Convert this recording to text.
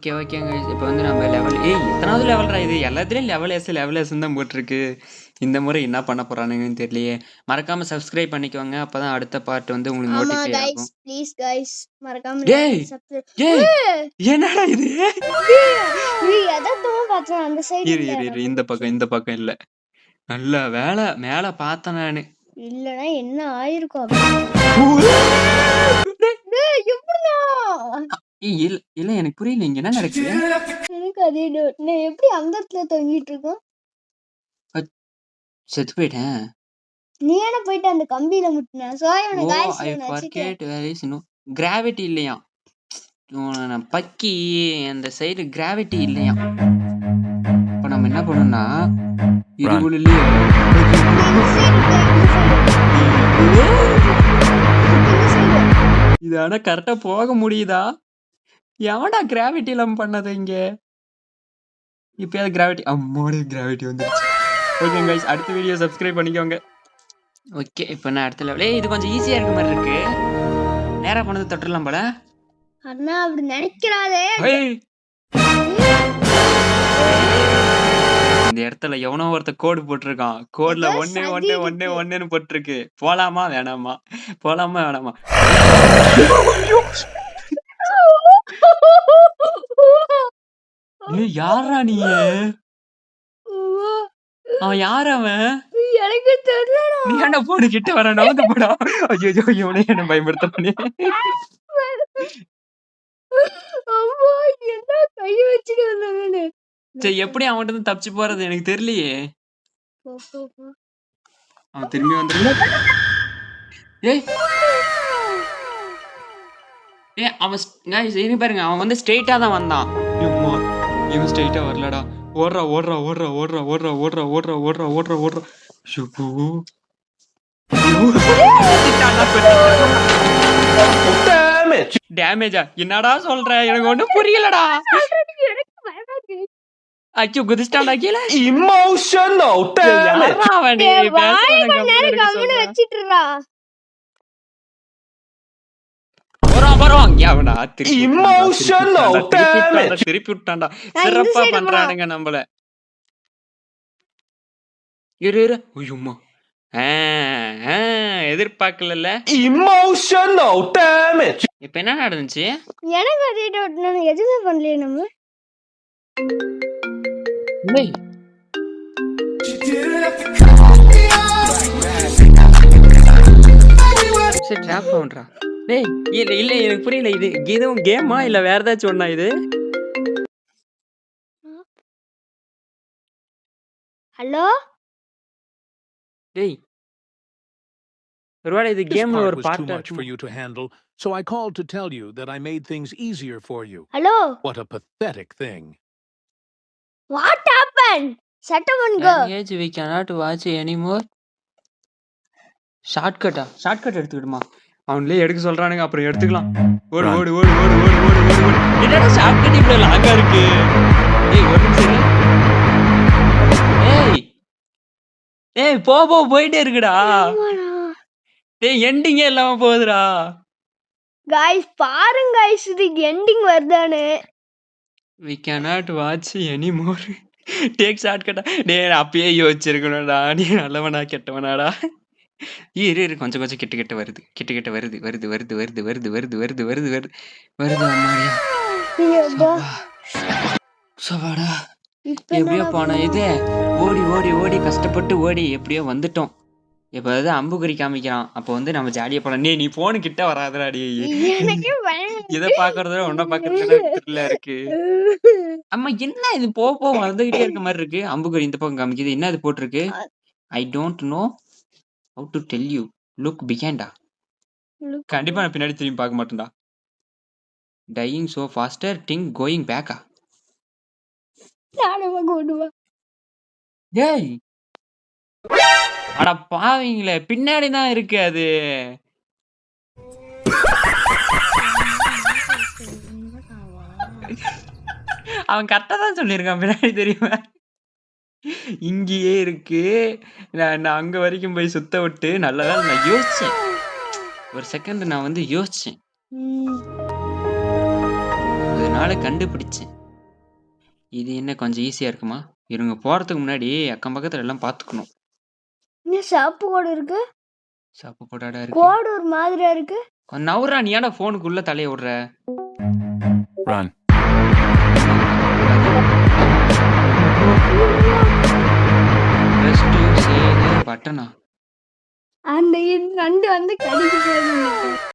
Okay, ஓகேங்க. இப்ப வந்து நம்ம லெவல் எத்தனாவது லெவல்ரா இது? எல்லாத்துலயும் லெவல் எஸ்ன்னு தான் போட்டுருக்கு. இந்த முறை என்ன பண்ண போறானுங்கன்னு தெரியலையே! மறக்காம சப்ஸ்கிரைப் பண்ணிக்கோங்க. அப்பதான் அடுத்த பார்ட் வந்து உங்களுக்கு ஆமா நோட்டிஃபை கைஸ், ஆகும். ப்ளீஸ் கைஸ் மறக்காம டேய்! டேய்! ஏய் என்னடா இது? நீ எதத்தோ பார்த்தேன் அந்த சைடு இல்ல இரு. இந்த பக்கம் இல்ல. நல்ல வேளை மேல பார்த்தேன் நானு. இல்லனா என்ன ஆயிருக்கும் டேய்! டேய் எப்படிடா இல்ல எனக்கு புரியல. இங்க என்ன நடக்குது? எனக்கு அதே டவுட். நான் எப்படி அந்த இடத்துல தொங்கிட்டு இருக்கோம்? செத்து போயிட்டேன். நீ என்ன போயிட்டு அந்த கம்பியில முட்டின? சோயவன guys I forget where is no gravity இல்லையாம். பக்கி அந்த சைடு கிராவிட்டி இல்லையாம். இப்ப நம்ம என்ன பண்ணோம்னா இதுக்குள்ளே இது ஆனா கரெக்டா போக முடியுதா? எவன்டா கிராவிட்டி இல்லாம பண்ணது இங்க? இப்பயாவது கிராவிட்டி கிராவிட்டி வந்துருச்சு. ஓகே கைஸ், அடுத்த வீடியோ சப்ஸ்கிரைப் பண்ணிக்கோங்க. ஓகே, இப்போ நான் அடுத்த லெவல். இது கொஞ்சம் ஈஸியா இருக்க மாதிரி இருக்கு. நேரா பண்ணது தொட்டுறலாம் போல. அண்ணா அப்படி நினைக்கிறாதே. இந்த இடத்துல எவனோ ஒருத்த கோடு போட்டிருக்கான். கோட்ல 1 போட்டிருக்கு. போலாமா வேணாமா? போலாமா வேணாமா? யாரா நீ? அவன் யார் அவன்? எனக்கு தெரியலடா. நீ என்ன போடு கிட்ட வர நவுந்து போடா. ஐயோ இவனே என்ன பயமுறுத்தறானே. அம்மா என்ன கை வச்சிட்டு வந்தானே. சரி, எப்படி அவன்கிட்ட இருந்து தப்பிச்சு போறது எனக்கு தெரியலையே. போ. அவன் திரும்பி வந்துருல. ஏய் அவன் guys இனி பாருங்க, அவன் வந்து ஸ்ட்ரைட்டா தான் வந்தான். இவன் ஸ்ட்ரைட்டா வரலடா. ஓடுறா. ஷுபு டேமேஜா? என்னடா சொல்ற? எனக்கு ஒண்ணும் புரியலடா. அச்சு குதிச்சிட்டான்டா கீழ. Emotional damage. அவன் வச்சிட்டுறா. வரோம் அவனா Emotional damage. திருப்பி விட்டான்டா. சிறப்பா பண்றானுங்க நம்மள. இரு ஐயோம்மா. எதிர்பார்க்கல. Emotional damage. இப்ப என்ன நடந்துச்சு? எனக்கு அதே டவுட். நான் எதுவுமே பண்ணலையே நம்ம. டேய் சரி ட்ராப் பண்றா. டேய் இல்ல எனக்கு புரியல. இது இதுவும் கேமா இல்ல வேற ஏதாச்சும் ஒண்ணா இது? ஹலோ டேய் ஒருவேளை இது This கேம்ல part ஒரு was too பார்ட்டா much for you to handle, so I called to tell you that I made things easier for you. Hello What a pathetic thing. What happen? சட்டமன் கோ. ஏஜ் we cannot watch anymore. Shortcut எடுத்துக்கிடுமா? அவன்லயே எடுக்க சொல்றானுங்க, அப்புறம் எடுத்துக்கலாம். ஓடு. என்னடா ஷார்ட்கட் இவ்வளவு லாங்கா இருக்கு? ஏய் ஒரு நிமிஷம் இரு. ஏய் போ போயிட்டே இருக்குடா. டேய் எண்டிங்கே இல்லாம போகுதுடா. गाइस பாருங்க गाइस, இது எண்டிங் வருதானே. we cannot watch anymore. Take shortcut. டேய் அப்பயே யோசிச்சிருக்கணும்டா. நீ நல்லவனா கெட்டவனாடா? இரு கொஞ்சம் கிட்ட வருது. அம்மாடியா. சவாடா. எப்படியோ போன இது ஓடி கஷ்டப்பட்டு ஓடி எப்படியோ வந்துட்டோம். இப்ப வந்து அம்புக்குறி காமிக்கிறான். அப்ப வந்து நம்ம ஜாலியா போலாம். நீ போனு கிட்ட வராதடா. எனக்கு பயம். இத பாக்குறத உன்ன பாக்குறதுல த்ரில்லா இருக்கு. அம்மா என்ன இது போ வந்துகிட்டே இருக்க மாதிரி இருக்கு. அம்புக்குறி இந்த பக்கம் காமிக்குது. என்ன இது போட்டிருக்கு? I don't know how to tell you. Look behind. கண்டிப்பா நான் பின்னாடி திரும்பி பார்க்க மாட்டேன்டா. Dying so faster thing going back. நானே கொண்டுவா. டேய் அட பாவீங்களே, பின்னாடி தான் இருக்கு அது. அவன் கரெக்டா தான் சொல்லியிருக்கான். பின்னாடி தெரியுமா? இங்கேயே இருக்கு. நான் அங்க வரைக்கும் போய் சுத்த விட்டு நல்ல வேளை நான் யோசிச்சேன். ஒரு செகண்ட் நான் வந்து யோசிச்சேன். அதனால ஆள கண்டுபிடிச்சேன். இது என்ன கொஞ்சம் ஈஸியா இருக்குமா? இவங்க போறதுக்கு முன்னாடி அக்கம் பக்கத்துல எல்லாம் பார்த்துக்கணும். இன்னும் சிவப்பு கோடு இருக்கு. சப்பு போடாடா இருக்கு. கோடு ஒரு மாதிரியா இருக்கு. நவுறா நீ ஏன்டா ஃபோனுக்குள்ள தலைய விடுற? Run. Press to say the button. அந்த நண்டு வந்து கடிக்க போகுது.